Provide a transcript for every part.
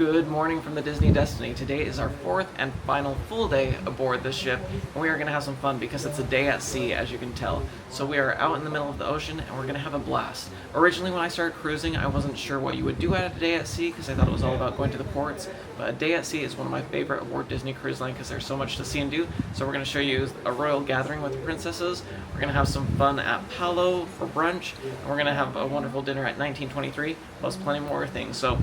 Good morning from the Disney Destiny. Today is our fourth and final full day aboard this ship, and we are going to have some fun because it's a day at sea, as you can tell. So we are out in the middle of the ocean, and we're going to have a blast. Originally, when I started cruising, I wasn't sure what you would do at a day at sea because I thought it was all about going to the ports, but a day at sea is one of my favorite aboard Disney Cruise Line because there's so much to see and do. So we're going to show you a royal gathering with the princesses. We're going to have some fun at Palo for brunch, and we're going to have a wonderful dinner at 1923, plus plenty more things. So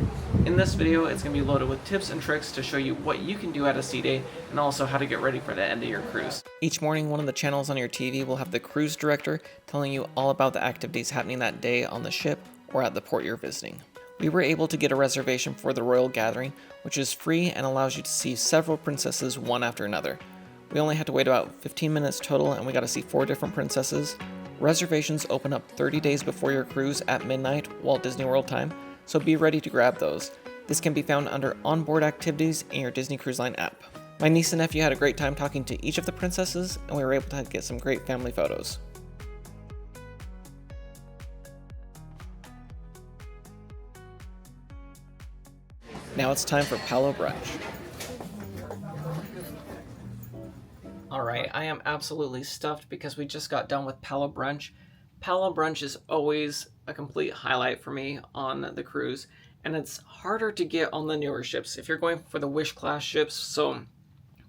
in this video, it's going to be loaded with tips and tricks to show you what you can do at a sea day and also how to get ready for the end of your cruise. Each morning, one of the channels on your TV will have the cruise director telling you all about the activities happening that day on the ship or at the port you're visiting. We were able to get a reservation for the Royal Gathering, which is free and allows you to see several princesses one after another. We only had to wait about 15 minutes total and we got to see 4 different princesses. Reservations open up 30 days before your cruise at midnight Walt Disney World time, so be ready to grab those. This can be found under Onboard activities in your Disney Cruise Line app. My niece and nephew had a great time talking to each of the princesses, and we were able to get some great family photos. Now it's time for Palo Brunch. Alright, I am absolutely stuffed because we just got done with Palo Brunch. Palo Brunch is always a complete highlight for me on the cruise, and it's harder to get on the newer ships. If you're going for the Wish class ships, so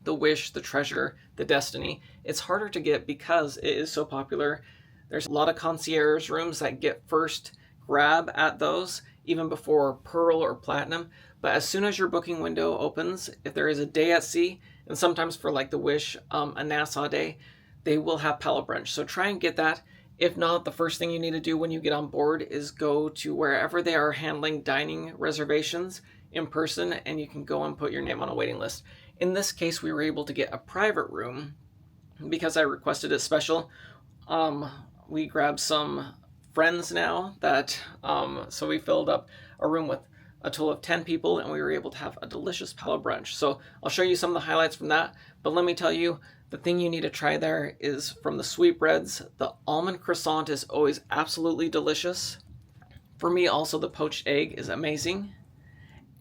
the Wish, the Treasure, the Destiny, it's harder to get because it is so popular. There's a lot of concierge rooms that get first grab at those, even before Pearl or Platinum. But as soon as your booking window opens, if there is a day at sea, and sometimes for like the Wish, a Nassau day, they will have Palo Brunch. So try and get that. If not, the first thing you need to do when you get on board is go to wherever they are handling dining reservations in person, and you can go and put your name on a waiting list. In this case, we were able to get a private room because I requested it special. We grabbed some friends now so we filled up a room with a total of 10 people, and we were able to have a delicious Palo Brunch. So I'll show you some of the highlights from that, but let me tell you, the thing you need to try there is from the sweetbreads. The almond croissant is always absolutely delicious. For me, also, the poached egg is amazing.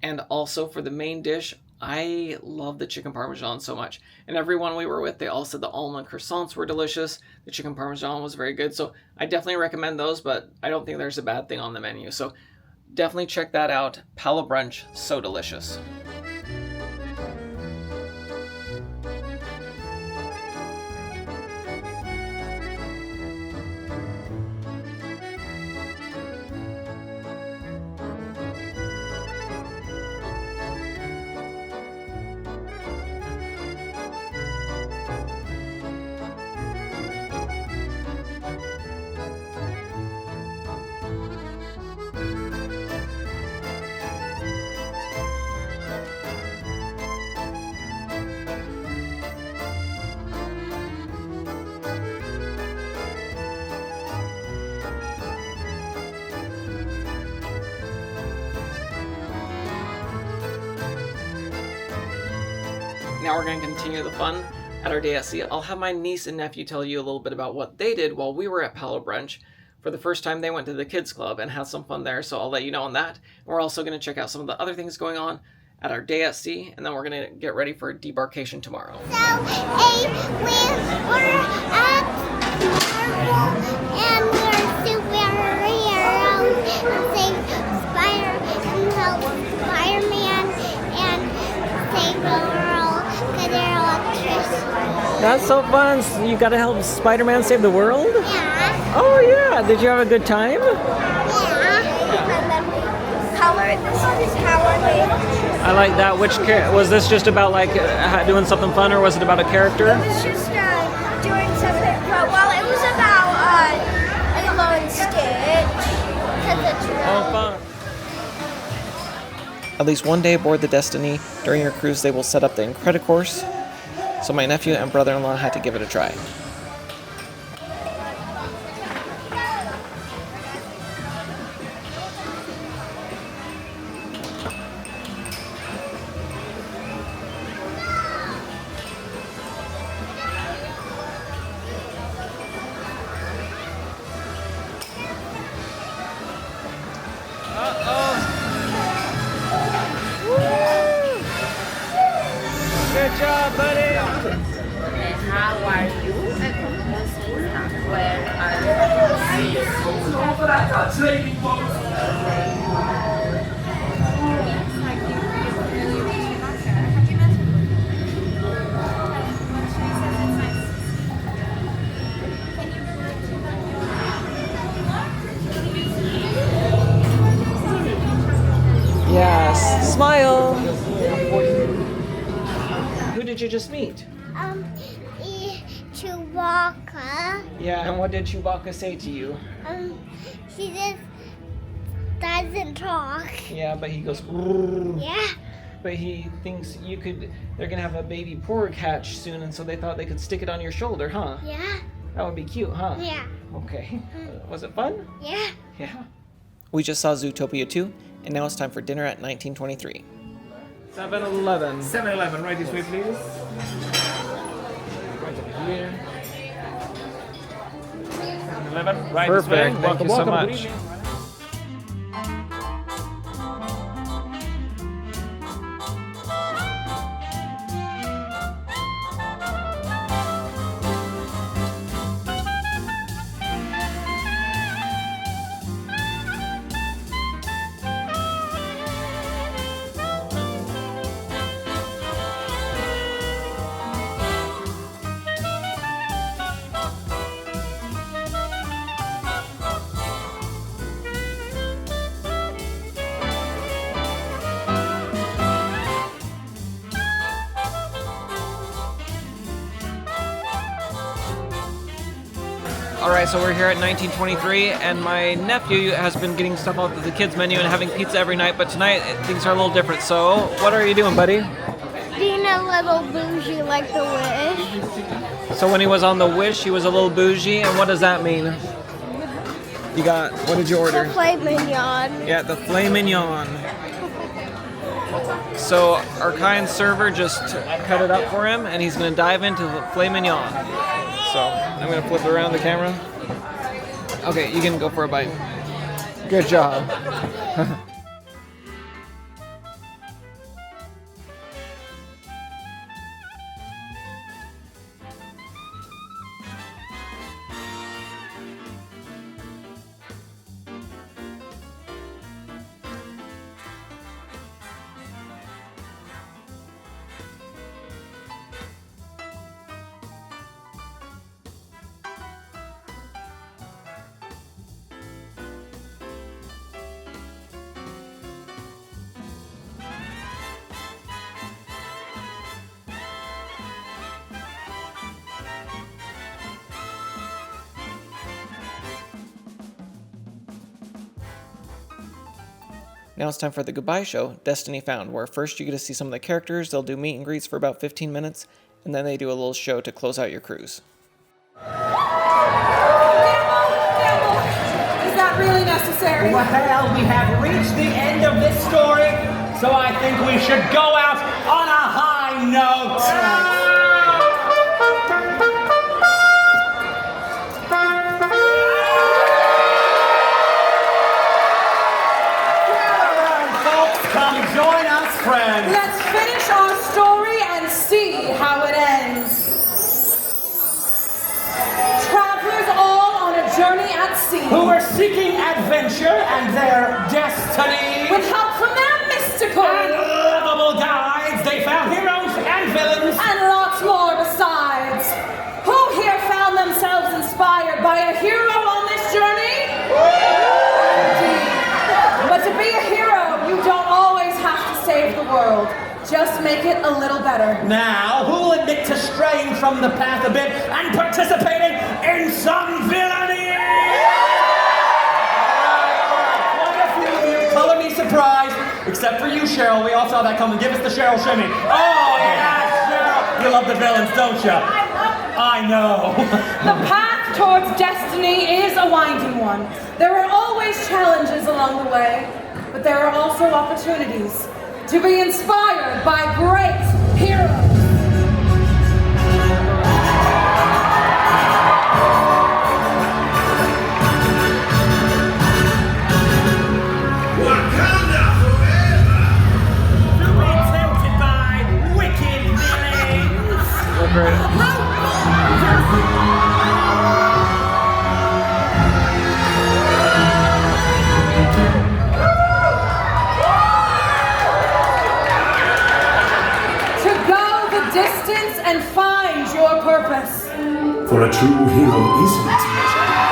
And also for the main dish, I love the chicken parmesan so much. And everyone we were with, they all said the almond croissants were delicious. The chicken parmesan was very good. So I definitely recommend those, but I don't think there's a bad thing on the menu. So definitely check that out. Palo Brunch, so delicious. Now we're going to continue the fun at our day at sea. I'll have my niece and nephew tell you a little bit about what they did while we were at Palo Brunch. For the first time, they went to the kids club and had some fun there, so I'll let you know on that. We're also going to check out some of the other things going on at our day at sea, and then we're going to get ready for debarkation tomorrow. So, we're at and we're superheroes and save Spider-Man and save the world because they're electricity. That's so fun. So you got to help Spider-Man save the world? Yeah. Oh yeah, did you have a good time? Yeah. And then we colored this cowardly. I like that. Was this just about like doing something fun, or was it about a character? It was just doing something. Well, it was about Lilo and Stitch because it's Oh, fun. At least one day aboard the Destiny during your cruise, they will set up the Incredicourse. So my nephew and brother-in-law had to give it a try. Uh-oh. Good job, buddy. And how are you? Where are Yes. Smile. Who did you just meet? Chewbacca. Yeah, and what did Chewbacca say to you? He just doesn't talk. Yeah, but he goes. Yeah. But he thinks they're gonna have a baby porg hatch soon, and so they thought they could stick it on your shoulder, huh? Yeah. That would be cute, huh? Yeah. Okay. Was it fun? Yeah. Yeah. We just saw Zootopia 2, and now it's time for dinner at 1923. 7-Eleven. 7-Eleven, right this way, please. Right over here. 7-Eleven, right this way. Perfect. Thank you so much. Good evening. All right, so we're here at 1923, and my nephew has been getting stuff off of the kids' menu and having pizza every night, but tonight things are a little different. So, what are you doing, buddy? Being a little bougie like the Wish. So when he was on the Wish, he was a little bougie, and what does that mean? You got, what did you order? The filet mignon. Yeah, the filet mignon. So our kind server just cut it up for him, and he's gonna dive into the filet mignon. So I'm gonna flip around the camera. Okay, you can go for a bite. Good job. Now it's time for the goodbye show, Destiny Found, where first you get to see some of the characters, they'll do meet and greets for about 15 minutes, and then they do a little show to close out your cruise. Is that really necessary? Well, we have reached the end of this story, so I think we should go out on a high note. Come join us, friends. Let's finish our story and see how it ends. Travelers all on a journey at sea. Who are seeking adventure and their destiny. With help from their mystical And lovable guides, they found heroes and villains. and lots more besides. Who here found themselves inspired by a hero on this journey? Indeed. But to be a hero, you don't always have to save the world. Just make it a little better. Now, who will admit to straying from the path a bit and participating in some villainy? Quite a few of you. Color me surprised, except for you, Cheryl. We all saw that coming. Give us the Cheryl shimmy. Oh, yeah, Cheryl. You love the villains, don't you? I know. The path towards destiny is a winding one. There are always challenges along the way, but there are also opportunities to be inspired by great heroes. To be tempted by wicked villains. To go the distance and find your purpose. For a true hero isn't measured by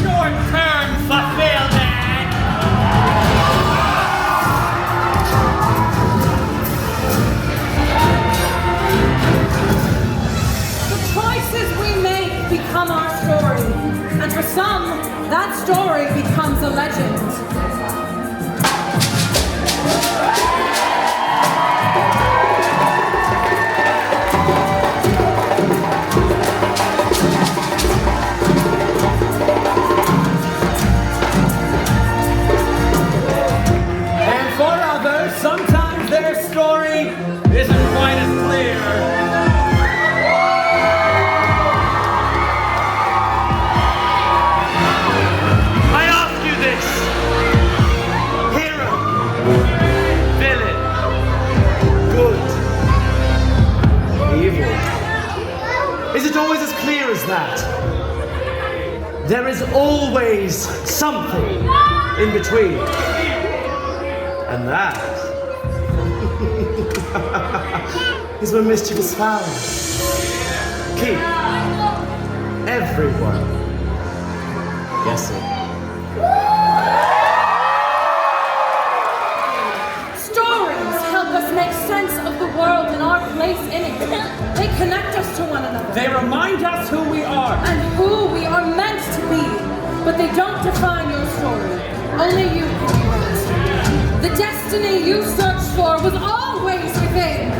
Short-term fulfillment. The choices we make become our story. And for some, that story becomes a legend. And for others, sometimes their story isn't quite as clear. I ask you this. Hero, villain, good, evil. Is it always as clear as that? There is always something in between. And that is when mischief is found. Keep everyone guessing. Stories help us make sense of the world and our place in it. They connect us to one another. They remind us who we are. And who we are meant to be. But they don't define your story. Only you can do that. The destiny you searched for was always within.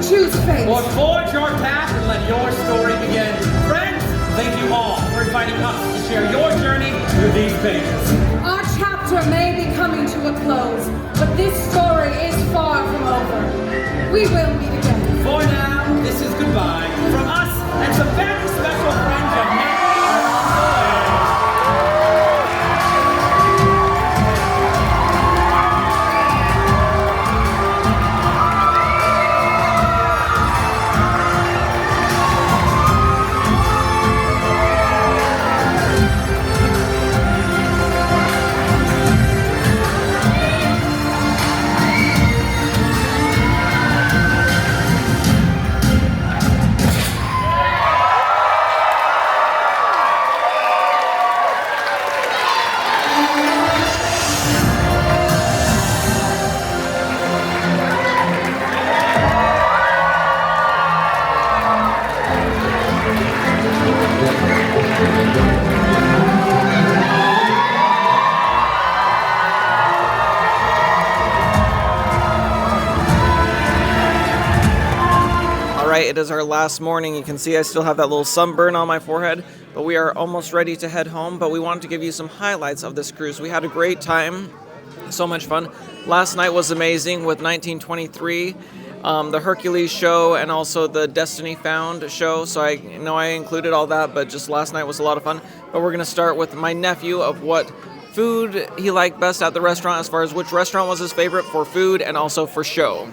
Choose fate. Or forge your path and let your story begin. Friends, thank you all for inviting us to share your journey through these pages. Our chapter may be coming to a close, but this story is far from over. We will meet again. For now, this is goodbye from us and some very special friends of mine are on the way. Alright, it is our last morning. You can see I still have that little sunburn on my forehead, but we are almost ready to head home. But we wanted to give you some highlights of this cruise. We had a great time, so much fun. Last night was amazing with 1923, the Hercules show, and also the Destiny Found show. So I know I included all that, but just last night was a lot of fun. But we're going to start with my nephew of what food he liked best at the restaurant, as far as which restaurant was his favorite for food and also for show.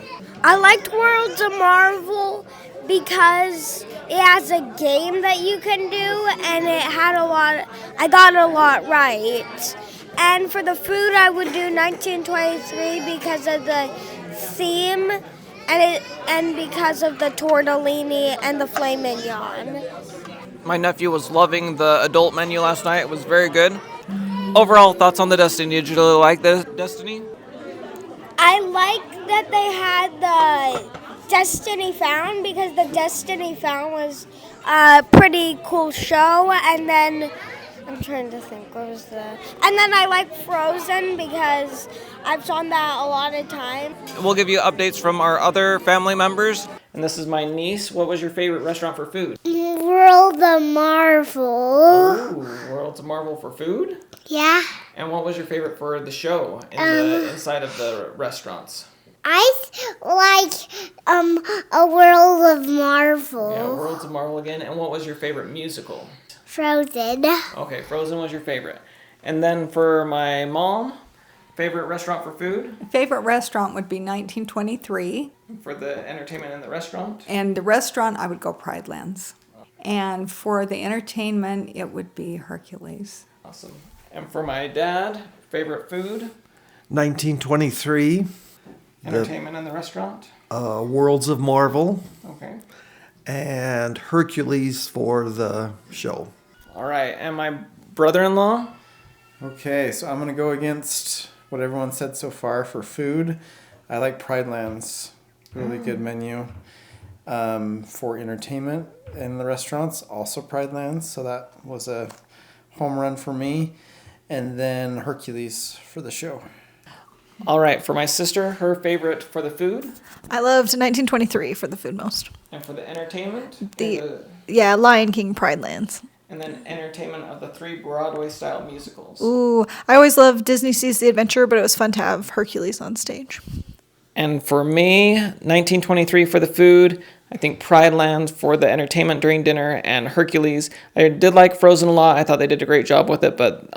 I liked Worlds of Marvel because it has a game that you can do, and it had a lot. I got a lot right. And for the food, I would do 1923 because of the theme, and because of the tortellini and the filet mignon. My nephew was loving the adult menu last night. It was very good. Overall thoughts on the Destiny? Did you really like the Destiny? I like that they had the Destiny Found because the Destiny Found was a pretty cool show, and then I'm trying to think what was the. And then I like Frozen because I've shown that a lot of times. We'll give you updates from our other family members. And this is my niece. What was your favorite restaurant for food? World of Marvel. Ooh, Worlds of Marvel for food? Yeah. And what was your favorite for the show in the inside of the restaurants? like A World of Marvel. Yeah, Worlds of Marvel again. And what was your favorite musical? Frozen. Okay, Frozen was your favorite. And then for my mom, favorite restaurant for food? Favorite restaurant would be 1923. For the entertainment in the restaurant? And the restaurant, I would go Pride Lands. And for the entertainment, it would be Hercules. Awesome. And for my dad, favorite food? 1923, Entertainment in the restaurant? Worlds of Marvel, Okay. and Hercules for the show. All right. And my brother-in-law? Okay, so I'm going to go against what everyone said so far for food. I like Pride Land's really good menu. For entertainment in the restaurants, also Pride Lands, so that was a home run for me. And then Hercules for the show. All right. For my sister, her favorite for the food? I loved 1923 for the food most. And for the entertainment? Yeah, Lion King, Pride Lands. And then entertainment of the 3 Broadway-style musicals. Ooh, I always loved Disney Sees the Adventure, but it was fun to have Hercules on stage. And for me, 1923 for the food, I think Pride Land for the entertainment during dinner, and Hercules. I did like Frozen a lot. I thought they did a great job with it, but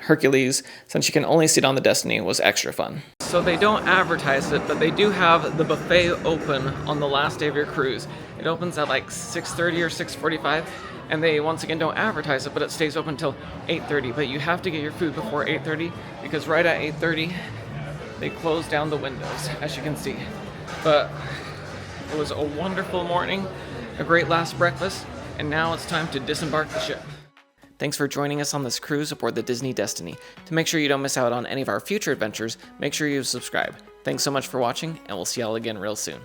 Hercules, since you can only sit on the Destiny, was extra fun. So they don't advertise it, but they do have the buffet open on the last day of your cruise. It opens at like 6:30 or 6:45, and they once again don't advertise it, but it stays open until 8:30. But you have to get your food before 8:30, because right at 8:30, they close down the windows, as you can see. But it was a wonderful morning, a great last breakfast, and now it's time to disembark the ship. Thanks for joining us on this cruise aboard the Disney Destiny. To make sure you don't miss out on any of our future adventures, make sure you subscribe. Thanks so much for watching, and we'll see y'all again real soon.